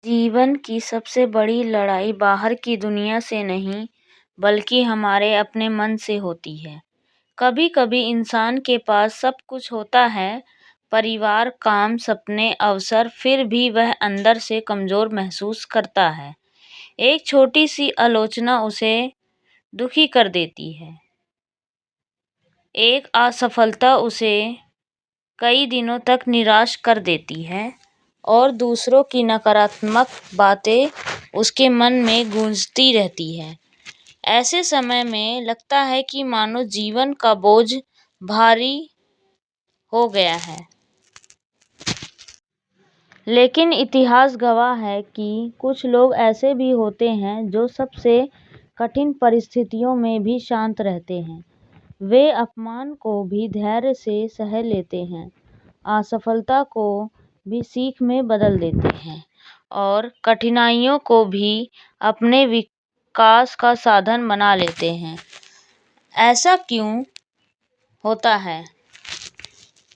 जीवन की सबसे बड़ी लड़ाई बाहर की दुनिया से नहीं, बल्कि हमारे अपने मन से होती है। कभी-कभी इंसान के पास सब कुछ होता है, परिवार, काम, सपने, अवसर, फिर भी वह अंदर से कमज़ोर महसूस करता है। एक छोटी-सी आलोचना उसे दुखी कर देती है। एक असफलता उसे कई दिनों तक निराश कर देती है और दूसरों की नकारात्मक बातें उसके मन में गूंजती रहती हैं। ऐसे समय में लगता है कि मानो जीवन का बोझ भारी हो गया है। लेकिन इतिहास गवाह है कि कुछ लोग ऐसे भी होते हैं जो सबसे कठिन परिस्थितियों में भी शांत रहते हैं। वे अपमान को भी धैर्य से सह लेते हैं, असफलता को भी सीख में बदल देते हैं और कठिनाइयों को भी अपने विकास का साधन बना लेते हैं। ऐसा क्यों होता है?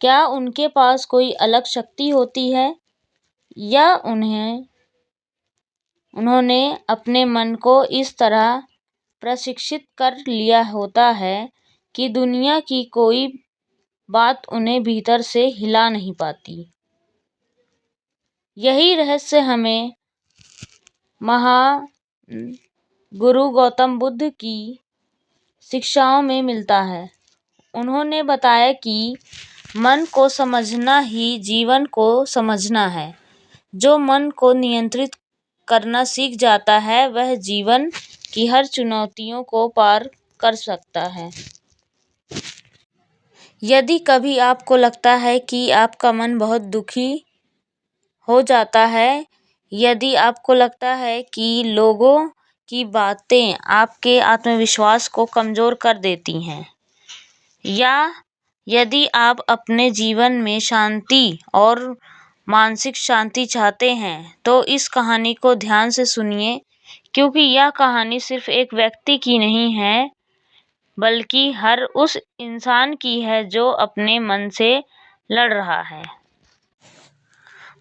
क्या उनके पास कोई अलग शक्ति होती है या उन्होंने अपने मन को इस तरह प्रशिक्षित कर लिया होता है कि दुनिया की कोई बात उन्हें भीतर से हिला नहीं पाती? यही रहस्य हमें महागुरु गौतम बुद्ध की शिक्षाओं में मिलता है। उन्होंने बताया कि मन को समझना ही जीवन को समझना है। जो मन को नियंत्रित करना सीख जाता है, वह जीवन की हर चुनौतियों को पार कर सकता है। यदि कभी आपको लगता है कि आपका मन बहुत दुखी हो जाता है, यदि आपको लगता है कि लोगों की बातें आपके आत्मविश्वास को कमज़ोर कर देती हैं, या यदि आप अपने जीवन में शांति और मानसिक शांति चाहते हैं, तो इस कहानी को ध्यान से सुनिए, क्योंकि यह कहानी सिर्फ एक व्यक्ति की नहीं है, बल्कि हर उस इंसान की है जो अपने मन से लड़ रहा है।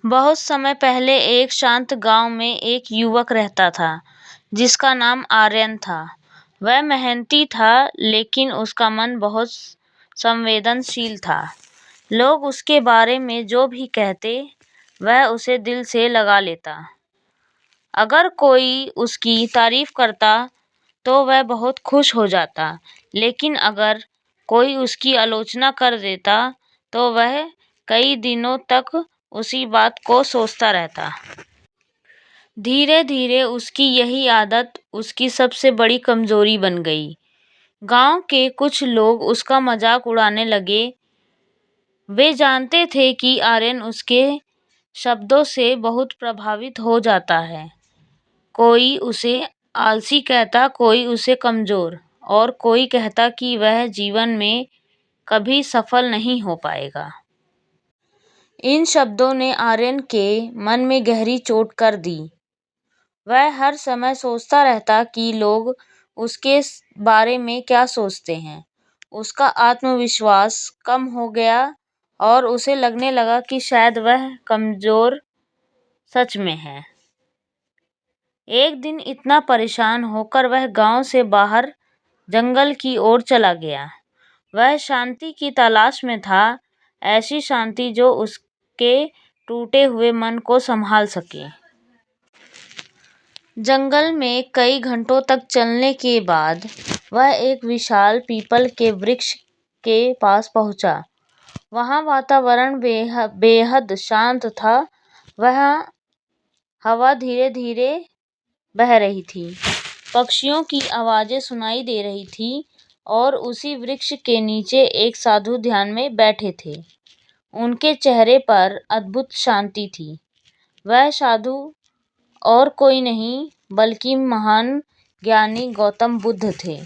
बहुत समय पहले एक शांत गांव में एक युवक रहता था, जिसका नाम आर्यन था। वह मेहनती था, लेकिन उसका मन बहुत संवेदनशील था। लोग उसके बारे में जो भी कहते, वह उसे दिल से लगा लेता। अगर कोई उसकी तारीफ करता, तो वह बहुत खुश हो जाता, लेकिन अगर कोई उसकी आलोचना कर देता, तो वह कई दिनों तक उसी बात को सोचता रहता। धीरे धीरे उसकी यही आदत उसकी सबसे बड़ी कमजोरी बन गई। गांव के कुछ लोग उसका मजाक उड़ाने लगे। वे जानते थे कि आर्यन उसके शब्दों से बहुत प्रभावित हो जाता है। कोई उसे आलसी कहता, कोई उसे कमजोर, और कोई कहता कि वह जीवन में कभी सफल नहीं हो पाएगा। इन शब्दों ने आर्यन के मन में गहरी चोट कर दी। वह हर समय सोचता रहता कि लोग उसके बारे में क्या सोचते हैं। उसका आत्मविश्वास कम हो गया और उसे लगने लगा कि शायद वह कमजोर सच में है। एक दिन इतना परेशान होकर वह गांव से बाहर जंगल की ओर चला गया। वह शांति की तलाश में था, ऐसी शांति जो उसके टूटे हुए मन को संभाल सके। जंगल में कई घंटों तक चलने के बाद वह एक विशाल पीपल के वृक्ष के पास पहुंचा। वहां वातावरण बेहद शांत था। वहां हवा धीरे धीरे बह रही थी, पक्षियों की आवाजें सुनाई दे रही थी और उसी वृक्ष के नीचे एक साधु ध्यान में बैठे थे। उनके चेहरे पर अद्भुत शांति थी। वह साधु और कोई नहीं, बल्कि महान ज्ञानी गौतम बुद्ध थे।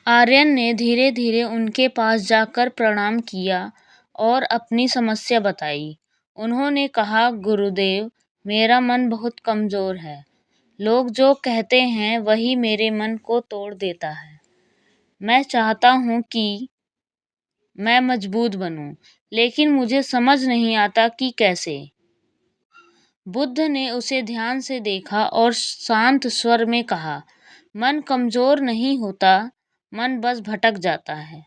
आर्यन ने धीरे धीरे उनके पास जाकर प्रणाम किया और अपनी समस्या बताई। उन्होंने कहा, गुरुदेव, मेरा मन बहुत कमजोर है। लोग जो कहते हैं वही मेरे मन को तोड़ देता है। मैं चाहता हूँ कि मैं मजबूत बनूं, लेकिन मुझे समझ नहीं आता कि कैसे। बुद्ध ने उसे ध्यान से देखा और शांत स्वर में कहा, मन कमजोर नहीं होता, मन बस भटक जाता है।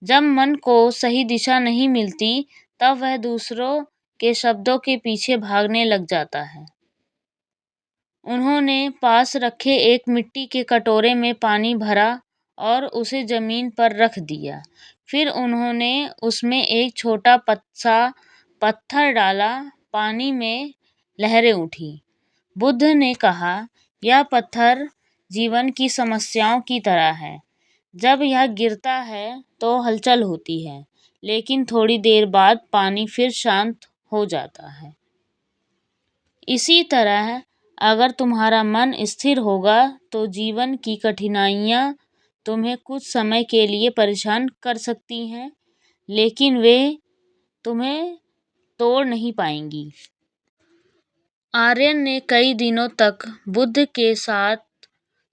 जब मन को सही दिशा नहीं मिलती तब वह दूसरों के शब्दों के पीछे भागने लग जाता है। उन्होंने पास रखे एक मिट्टी के कटोरे में पानी भरा और उसे जमीन पर रख दिया। फिर उन्होंने उसमें एक छोटा सा पत्थर डाला। पानी में लहरें उठी। बुद्ध ने कहा, यह पत्थर जीवन की समस्याओं की तरह है। जब यह गिरता है तो हलचल होती है, लेकिन थोड़ी देर बाद पानी फिर शांत हो जाता है। इसी तरह अगर तुम्हारा मन स्थिर होगा तो जीवन की कठिनाइयाँ तुम्हें कुछ समय के लिए परेशान कर सकती हैं, लेकिन वे तुम्हें तोड़ नहीं पाएंगी। आर्यन ने कई दिनों तक बुद्ध के साथ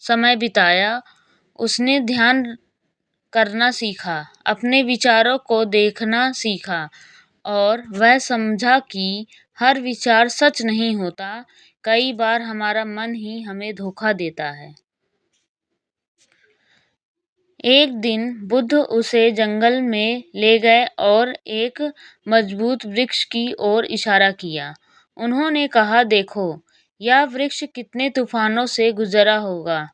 समय बिताया। उसने ध्यान करना सीखा, अपने विचारों को देखना सीखा और वह समझा कि हर विचार सच नहीं होता। कई बार हमारा मन ही हमें धोखा देता है। एक दिन बुद्ध उसे जंगल में ले गए और एक मजबूत वृक्ष की ओर इशारा किया। उन्होंने कहा, देखो, यह वृक्ष कितने तूफानों से गुजरा होगा,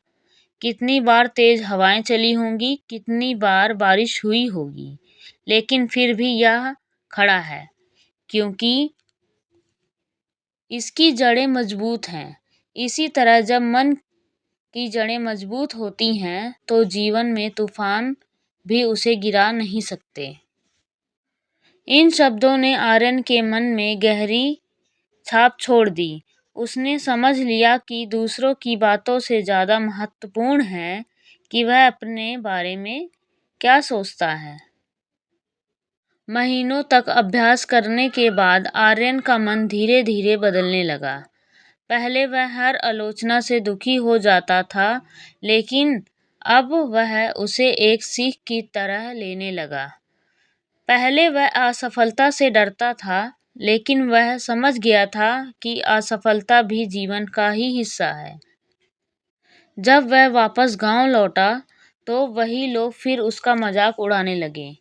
कितनी बार तेज हवाएं चली होंगी, कितनी बार बारिश हुई होगी, लेकिन फिर भी यह खड़ा है क्योंकि इसकी जड़ें मजबूत हैं। इसी तरह जब मन की जड़ें मजबूत होती हैं तो जीवन में तूफान भी उसे गिरा नहीं सकते। इन शब्दों ने आर्यन के मन में गहरी छाप छोड़ दी। उसने समझ लिया कि दूसरों की बातों से ज़्यादा महत्वपूर्ण है कि वह अपने बारे में क्या सोचता है। महीनों तक अभ्यास करने के बाद आर्यन का मन धीरे धीरे बदलने लगा। पहले वह हर आलोचना से दुखी हो जाता था, लेकिन अब वह उसे एक सीख की तरह लेने लगा। पहले वह असफलता से डरता था, लेकिन वह समझ गया था कि असफलता भी जीवन का ही हिस्सा है। जब वह वापस गांव लौटा तो वही लोग फिर उसका मजाक उड़ाने लगे,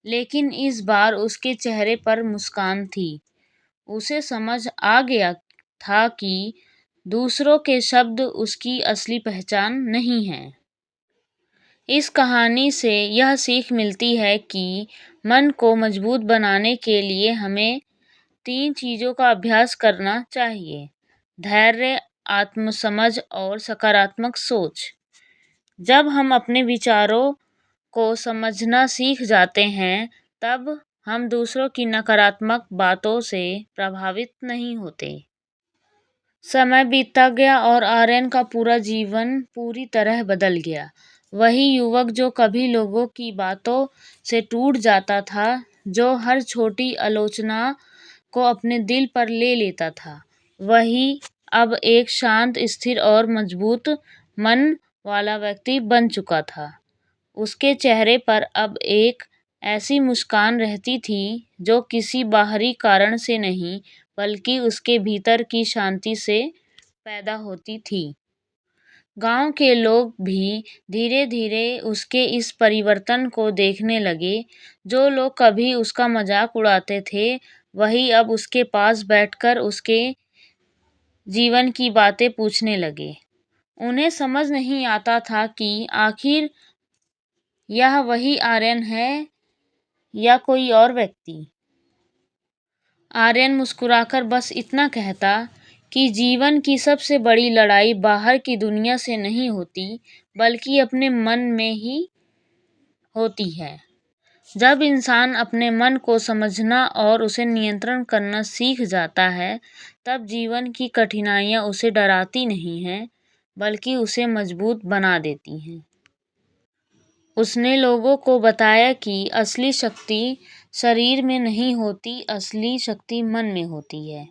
लेकिन इस बार उसके चेहरे पर मुस्कान थी। उसे समझ आ गया था कि दूसरों के शब्द उसकी असली पहचान नहीं है। इस कहानी से यह सीख मिलती है कि मन को मजबूत बनाने के लिए हमें 3 चीज़ों का अभ्यास करना चाहिए: धैर्य, आत्मसमझ और सकारात्मक सोच। जब हम अपने विचारों को समझना सीख जाते हैं, तब हम दूसरों की नकारात्मक बातों से प्रभावित नहीं होते। समय बीतता गया और आर्यन का पूरा जीवन पूरी तरह बदल गया। वही युवक जो कभी लोगों की बातों से टूट जाता था, जो हर छोटी आलोचना को अपने दिल पर ले लेता था, वही अब एक शांत, स्थिर और मजबूत मन वाला व्यक्ति बन चुका था। उसके चेहरे पर अब एक ऐसी मुस्कान रहती थी जो किसी बाहरी कारण से नहीं, बल्कि उसके भीतर की शांति से पैदा होती थी। गांव के लोग भी धीरे धीरे उसके इस परिवर्तन को देखने लगे। जो लोग कभी उसका मजाक उड़ाते थे, वही अब उसके पास बैठकर उसके जीवन की बातें पूछने लगे। उन्हें समझ नहीं आता था कि आखिर यह वही आर्यन है या कोई और व्यक्ति। आर्यन मुस्कुराकर बस इतना कहता कि जीवन की सबसे बड़ी लड़ाई बाहर की दुनिया से नहीं होती, बल्कि अपने मन में ही होती है। जब इंसान अपने मन को समझना और उसे नियंत्रण करना सीख जाता है, तब जीवन की कठिनाइयाँ उसे डराती नहीं हैं, बल्कि उसे मजबूत बना देती हैं। उसने लोगों को बताया कि असली शक्ति शरीर में नहीं होती, असली शक्ति मन में होती है।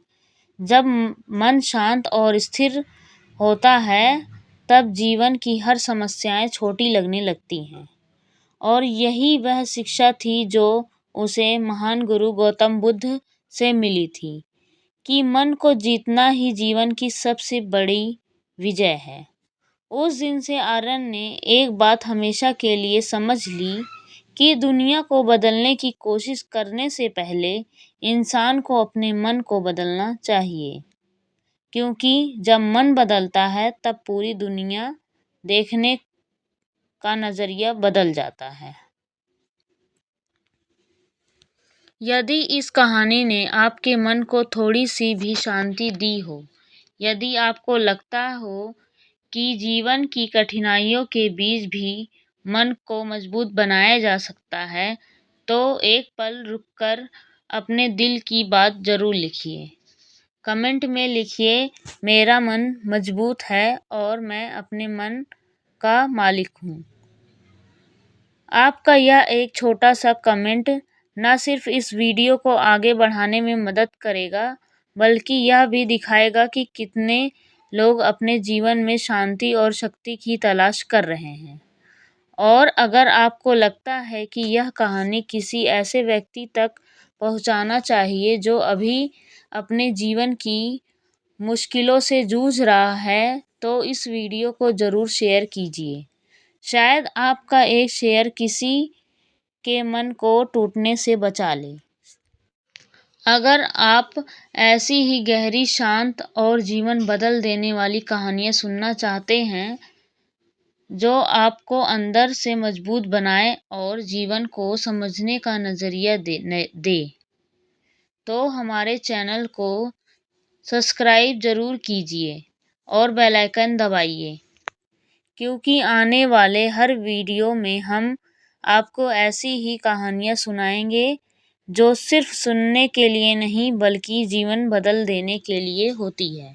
जब मन शांत और स्थिर होता है, तब जीवन की हर समस्याएं छोटी लगने लगती हैं। और यही वह शिक्षा थी जो उसे महान गुरु गौतम बुद्ध से मिली थी कि मन को जीतना ही जीवन की सबसे बड़ी विजय है। उस दिन से आर्यन ने एक बात हमेशा के लिए समझ ली कि दुनिया को बदलने की कोशिश करने से पहले इंसान को अपने मन को बदलना चाहिए, क्योंकि जब मन बदलता है तब पूरी दुनिया देखने का नजरिया बदल जाता है। यदि इस कहानी ने आपके मन को थोड़ी सी भी शांति दी हो, यदि आपको लगता हो कि जीवन की कठिनाइयों के बीच भी मन को मजबूत बनाया जा सकता है, तो एक पल रुककर अपने दिल की बात जरूर लिखिए। कमेंट में लिखिए, मेरा मन मजबूत है और मैं अपने मन का मालिक हूँ। आपका यह एक छोटा सा कमेंट न सिर्फ इस वीडियो को आगे बढ़ाने में मदद करेगा, बल्कि यह भी दिखाएगा कि कितने लोग अपने जीवन में शांति और शक्ति की तलाश कर रहे हैं। और अगर आपको लगता है कि यह कहानी किसी ऐसे व्यक्ति तक पहुंचाना चाहिए जो अभी अपने जीवन की मुश्किलों से जूझ रहा है, तो इस वीडियो को ज़रूर शेयर कीजिए। शायद आपका एक शेयर किसी के मन को टूटने से बचा ले। अगर आप ऐसी ही गहरी, शांत और जीवन बदल देने वाली कहानियाँ सुनना चाहते हैं जो आपको अंदर से मजबूत बनाए और जीवन को समझने का नज़रिया दे, तो हमारे चैनल को सब्सक्राइब ज़रूर कीजिए और बेल आइकन दबाइए, क्योंकि आने वाले हर वीडियो में हम आपको ऐसी ही कहानियाँ सुनाएंगे जो सिर्फ सुनने के लिए नहीं बल्कि जीवन बदल देने के लिए होती है।